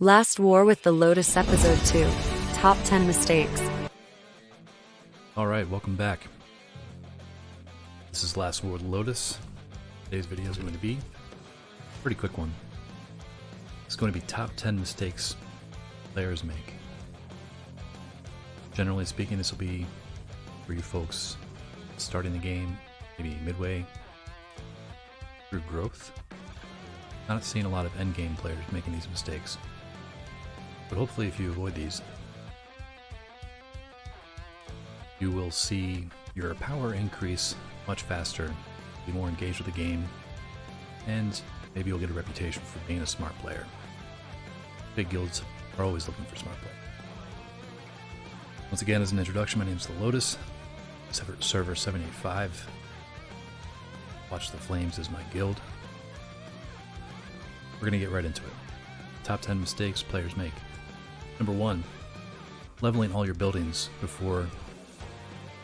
Last War with the Lotus Episode 2. Top 10 Mistakes. Alright, welcome back. This is Last War with Lotus. Today's video is going to be a pretty quick one. It's going to be top 10 mistakes players make. Generally speaking, this will be for you folks starting the game, maybe midway through growth. Not seeing a lot of endgame players making these mistakes. But hopefully if you avoid these, you will see your power increase much faster, be more engaged with the game, and maybe you'll get a reputation for being a smart player. Big guilds are always looking for smart players. Once again, as an introduction, my name is the Lotus, server 785. Watch the Flames is my guild. We're going to get right into it. Top 10 mistakes players make. Number 1, leveling all your buildings before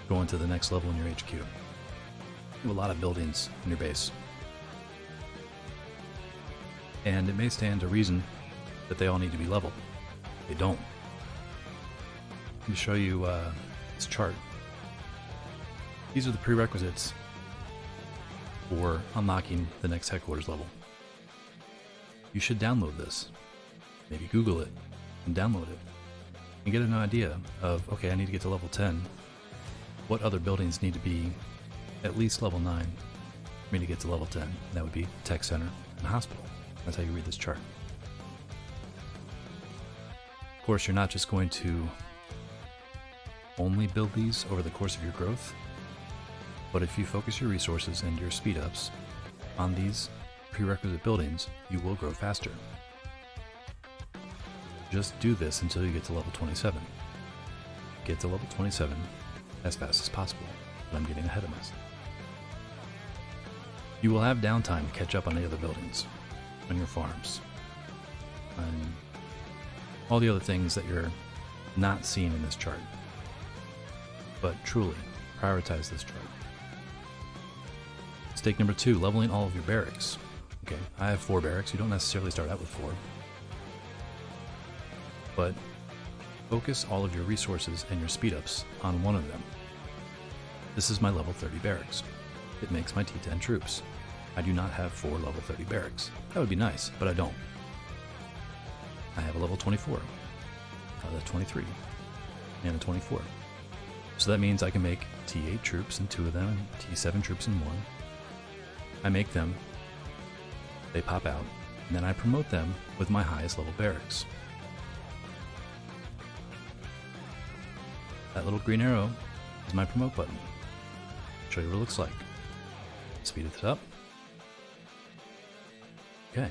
going to the next level in your HQ. You have a lot of buildings in your base. And it may stand to reason that they all need to be leveled. They don't. Let me show you this chart. These are the prerequisites for unlocking the next headquarters level. You should download this. Maybe Google it and download it. And get an idea of, okay, I need to get to level 10. What other buildings need to be at least level 9 for me to get to level 10? That would be tech center and hospital. That's how you read this chart. Of course, you're not just going to only build these over the course of your growth, but if you focus your resources and your speed ups on these prerequisite buildings, you will grow faster. Just do this until you get to level 27. Get to level 27 as fast as possible, but I'm getting ahead of myself. You will have downtime to catch up on the other buildings, on your farms, and all the other things that you're not seeing in this chart. But truly, prioritize this chart. Mistake number 2, leveling all of your barracks. Okay, I have 4 barracks. You don't necessarily start out with 4. But focus all of your resources and your speed ups on one of them. This is my level 30 barracks. It makes my T10 troops. I do not have 4 level 30 barracks. That would be nice, but I don't. I have a level 24, a 23, and a 24. So that means I can make T8 troops in 2 of them, and T7 troops in 1. I make them, they pop out, and then I promote them with my highest level barracks. That little green arrow is my promote button. I'll show you what it looks like. Speed it up. Okay.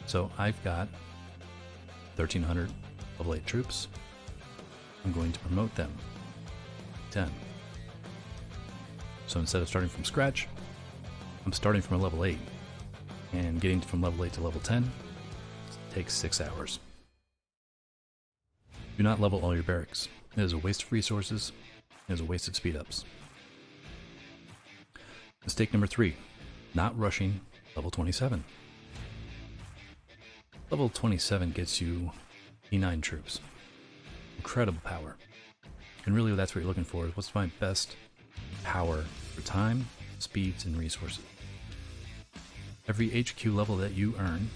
So I've got 1,300 level 8 troops. I'm going to promote them 10. So instead of starting from scratch, I'm starting from a level 8. And getting from level 8 to level 10 takes 6 hours. Do not level all your barracks. It is a waste of resources. It is a waste of speed ups. Mistake number 3, not rushing level 27. Level 27 gets you E9 troops. Incredible power. And really that's what you're looking for, is what's my best power for time, speeds, and resources. Every HQ level that you earn,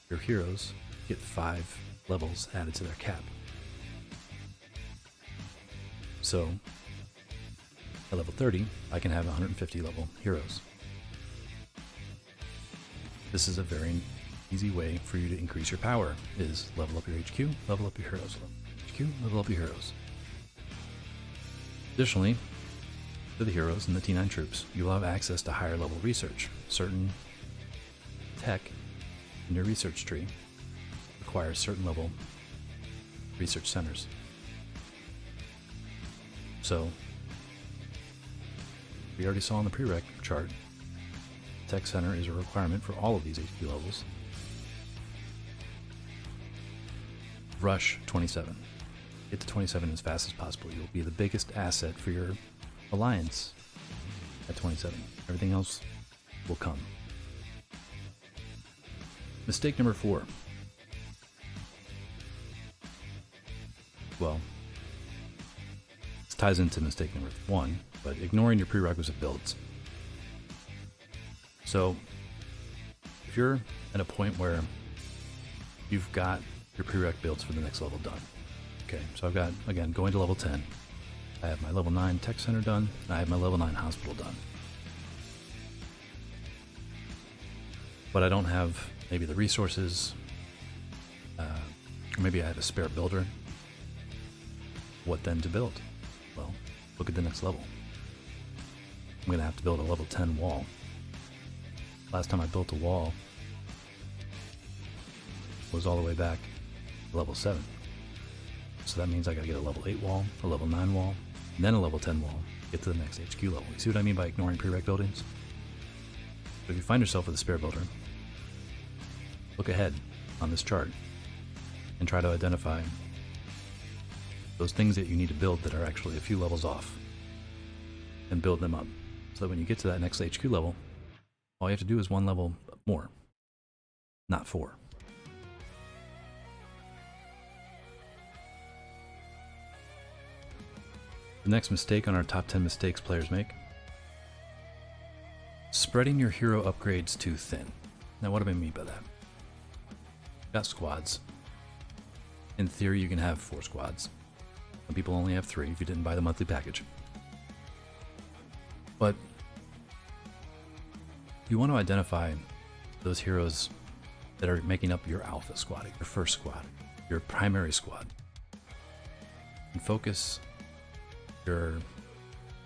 your heroes get 5 levels added to their cap. So, at level 30, I can have 150 level heroes. This is a very easy way for you to increase your power, is level up your HQ, level up your heroes. HQ, level up your heroes. Additionally, to the heroes and the T9 troops, you will have access to higher level research. Certain tech in your research tree requires certain level research centers. So, we already saw in the prereq chart, tech center is a requirement for all of these HQ levels. Rush 27. Get to 27 as fast as possible. You'll be the biggest asset for your alliance at 27. Everything else will come. Mistake number 4. Well, this ties into mistake number 1, but ignoring your prerequisite builds. So, if you're at a point where you've got your prereq builds for the next level done. Okay, so I've got, again, going to level 10. I have my level 9 tech center done, and I have my level 9 hospital done. But I don't have maybe the resources, or maybe I have a spare builder. What then to build? Well, look at the next level. I'm going to have to build a level 10 wall. Last time I built a wall was all the way back to level 7. So that means I got to get a level 8 wall, a level 9 wall, and then a level 10 wall, get to the next HQ level. You see what I mean by ignoring prereq buildings? So if you find yourself with a spare builder, look ahead on this chart and try to identify those things that you need to build that are actually a few levels off and build them up. So that when you get to that next HQ level, all you have to do is 1 level more, not 4. The next mistake on our top 10 mistakes players make: spreading your hero upgrades too thin. Now, what do I mean by that? You've got squads. In theory, you can have 4 squads. Some people only have 3 if you didn't buy the monthly package. But you want to identify those heroes that are making up your alpha squad, your first squad, your primary squad, and focus your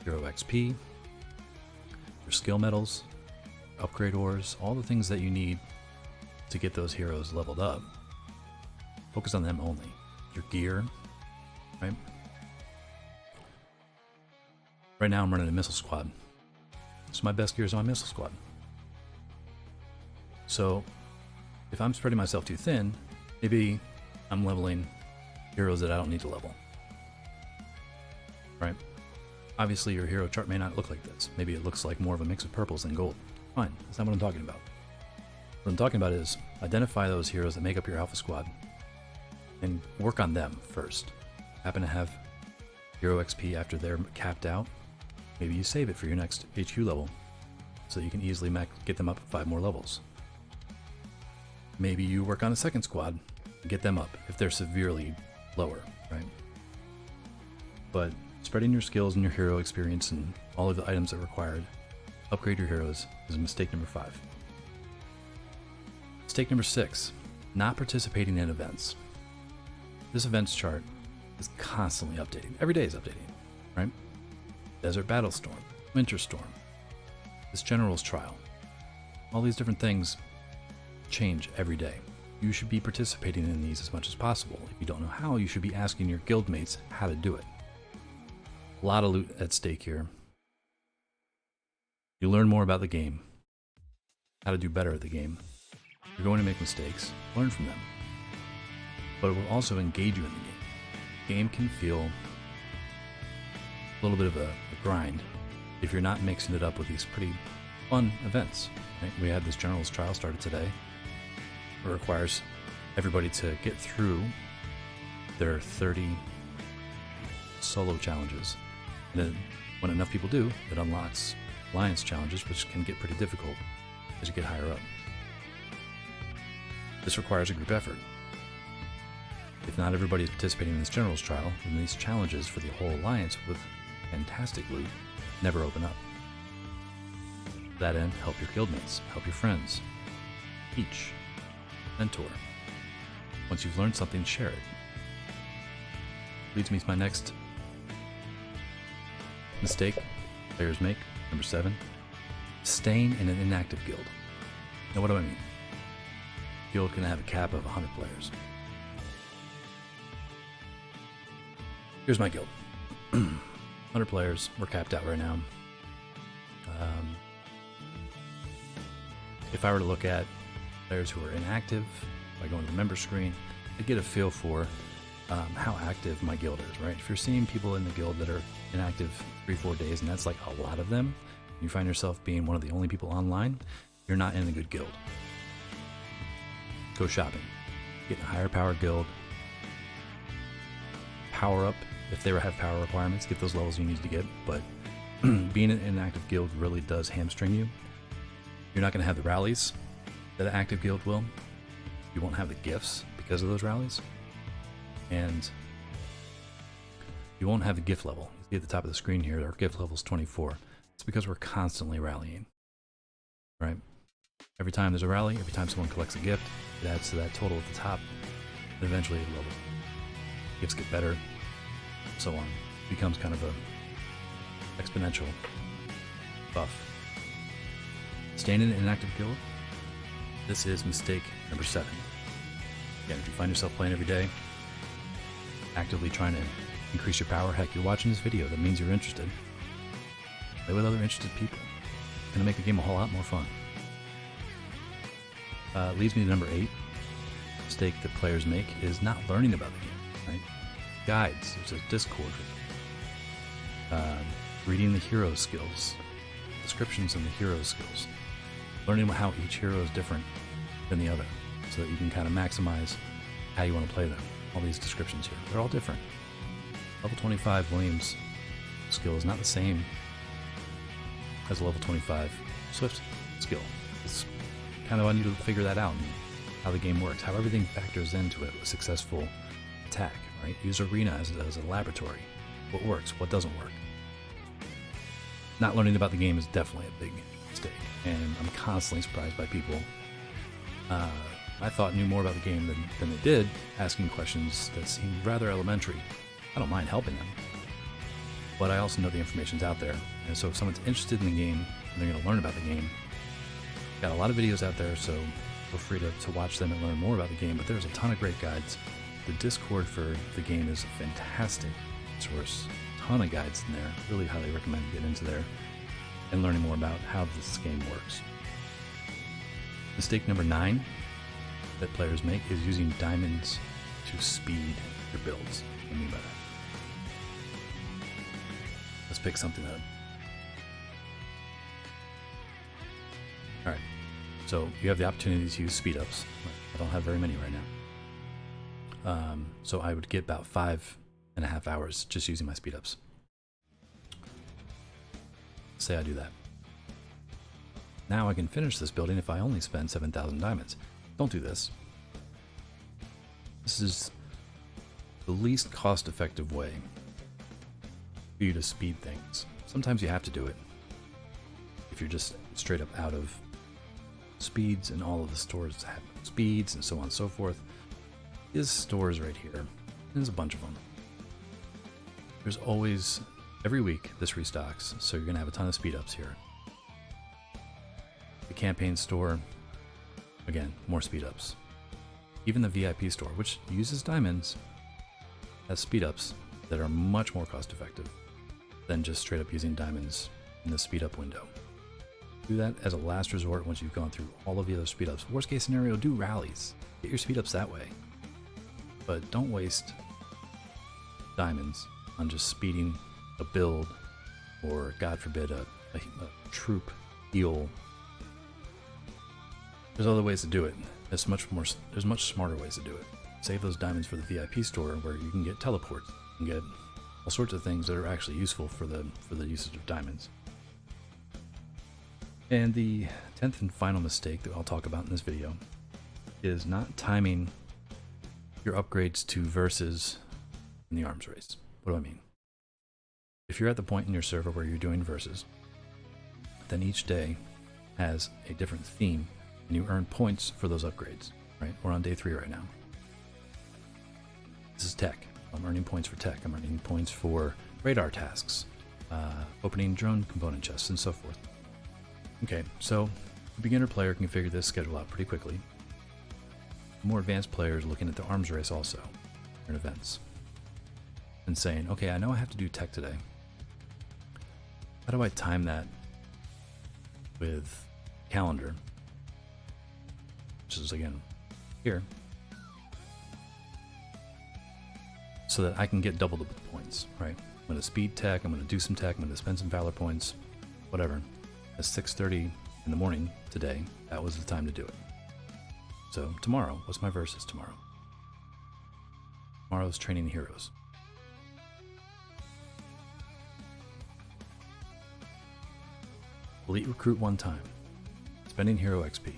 hero XP, your skill medals, upgrade ores, all the things that you need to get those heroes leveled up. Focus on them only. Your gear, right? Right now I'm running a missile squad. So my best gear is on my missile squad. So if I'm spreading myself too thin, maybe I'm leveling heroes that I don't need to level. Right? Obviously your hero chart may not look like this. Maybe it looks like more of a mix of purples than gold. Fine, that's not what I'm talking about. What I'm talking about is identify those heroes that make up your alpha squad and work on them first. Happen to have hero XP after they're capped out, maybe you save it for your next HQ level so you can easily get them up 5 more levels. Maybe you work on a second squad and get them up if they're severely lower, right? But spreading your skills and your hero experience and all of the items that are required, upgrade your heroes, is mistake number 5. Mistake number 6, not participating in events. This events chart is constantly updating. Every day is updating, right? Desert Battle Storm, Winter Storm, this General's Trial. All these different things change every day. You should be participating in these as much as possible. If you don't know how, you should be asking your guildmates how to do it. A lot of loot at stake here. You learn more about the game, how to do better at the game. You're going to make mistakes, learn from them. But it will also engage you in the game. The game can feel a little bit of a grind if you're not mixing it up with these pretty fun events. Right? We had this General's Trial started today. It requires everybody to get through their 30 solo challenges. And then when enough people do, it unlocks alliance challenges, which can get pretty difficult as you get higher up. This requires a group effort. If not everybody is participating in this General's Trial, then these challenges for the whole alliance with fantastic loot never open up. To that end, help your guildmates, help your friends, teach, mentor. Once you've learned something, share it. Leads me to my next mistake players make, number 7, staying in an inactive guild. Now what do I mean? Guild can have a cap of 100 players. Here's my guild. 100 players, we're capped out right now. If I were to look at players who are inactive by going to the member screen, I'd get a feel for how active my guild is, right? If you're seeing people in the guild that are inactive 3-4 days, and that's like a lot of them, you find yourself being one of the only people online, you're not in a good guild. go shopping. Get a higher power guild. Power up if they have power requirements. Get those levels you need to get. But being in an active guild really does hamstring you. You're not going to have the rallies that an active guild will. You won't have the gifts because of those rallies. And you won't have the gift level. You see at the top of the screen here, our gift level is 24. It's because we're constantly rallying, right? Every time there's a rally, every time someone collects a gift, it adds to that total at the top, and eventually it levels. Gifts get better, so on. It becomes kind of a exponential buff. Staying in an active guild, this is mistake number 7. Again, if you find yourself playing every day, actively trying to increase your power, heck, you're watching this video, that means you're interested. Play with other interested people. It's going to make the game a whole lot more fun. Leads me to number 8. Mistake that players make is not learning about the game, right? Guides, there's a Discord. Reading the hero skills, descriptions in the hero skills. Learning how each hero is different than the other, so that you can kind of maximize how you want to play them. All these descriptions here, they're all different. Level 25 Williams skill is not the same as a level 25 Swift skill. It's kind of on you to figure that out and how the game works, how everything factors into it. A successful attack, right? Use Arena as a laboratory. What works, what doesn't work. Not learning about the game is definitely a big mistake, and I'm constantly surprised by people. I thought knew more about the game than they did, asking questions that seemed rather elementary. I don't mind helping them, but I also know the information's out there. And so if someone's interested in the game and they're going to learn about the game, got a lot of videos out there, so feel free to watch them and learn more about the game. But there's a ton of great guides. The Discord for the game is a fantastic source. Ton of guides in there. Really highly recommend getting into there and learning more about how this game works. Mistake number 9 that players make is using diamonds to speed your builds. What do I mean by that? Let's pick something up. Alright, so you have the opportunity to use speed ups. I don't have very many right now. So I would get about 5.5 hours just using my speed ups. Say I do that. Now I can finish this building if I only spend 7,000 diamonds. Don't do this. This is the least cost-effective way for you to speed things. Sometimes you have to do it if you're just straight up out of speeds, and all of the stores have speeds and so on and so forth. There's stores right here. There's a bunch of them. There's always, every week, this restocks, so you're going to have a ton of speed ups here. The campaign store, again, more speed ups. Even the VIP store, which uses diamonds, has speed ups that are much more cost effective than just straight up using diamonds in the speed up window. Do that as a last resort once you've gone through all of the other speed ups. Worst case scenario, do rallies. Get your speed ups that way. But don't waste diamonds on just speeding a build, or God forbid a troop heal. There's other ways to do it. There's much smarter ways to do it. Save those diamonds for the VIP store, where you can get teleports, you can get all sorts of things that are actually useful for the usage of diamonds. And the 10th and final mistake that I'll talk about in this video is not timing your upgrades to versus in the arms race. What do I mean? If you're at the point in your server where you're doing versus, then each day has a different theme, and you earn points for those upgrades, right? We're on day 3 right now. This is tech. I'm earning points for tech. I'm earning points for radar tasks, opening drone component chests, and so forth. Okay, so a beginner player can figure this schedule out pretty quickly. More advanced players looking at the arms race also, in events, and saying, okay, I know I have to do tech today. How do I time that with calendar, which is again here, so that I can get double the points, right? I'm going to speed tech, I'm going to do some tech, I'm going to spend some valor points, whatever. At 6:30 in the morning today, that was the time to do it. So tomorrow, what's my versus tomorrow? Tomorrow's training heroes. Elite recruit one time. Spending hero XP.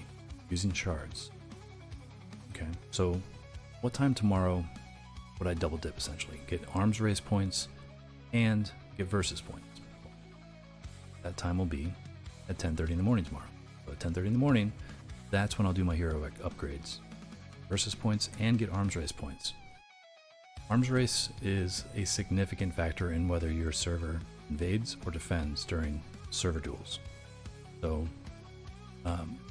Using shards. Okay, so what time tomorrow would I double dip essentially? Get arms race points and get versus points. That time will be at 10:30 in the morning tomorrow. So at 10:30 in the morning, that's when I'll do my hero upgrades. Versus points and get arms race points. Arms race is a significant factor in whether your server invades or defends during server duels. So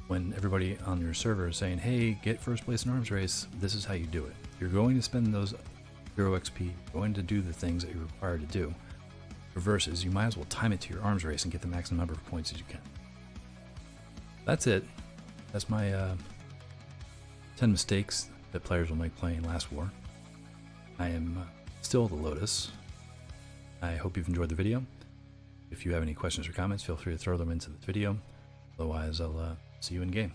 when everybody on your server is saying, hey, get first place in arms race, this is how you do it. You're going to spend those hero XP, going to do the things that you're required to do. For versus, you might as well time it to your arms race and get the maximum number of points as you can. That's it. That's my 10 mistakes that players will make playing Last War. I am still the Lotus. I hope you've enjoyed the video. If you have any questions or comments, feel free to throw them into the video. Otherwise, I'll see you in game.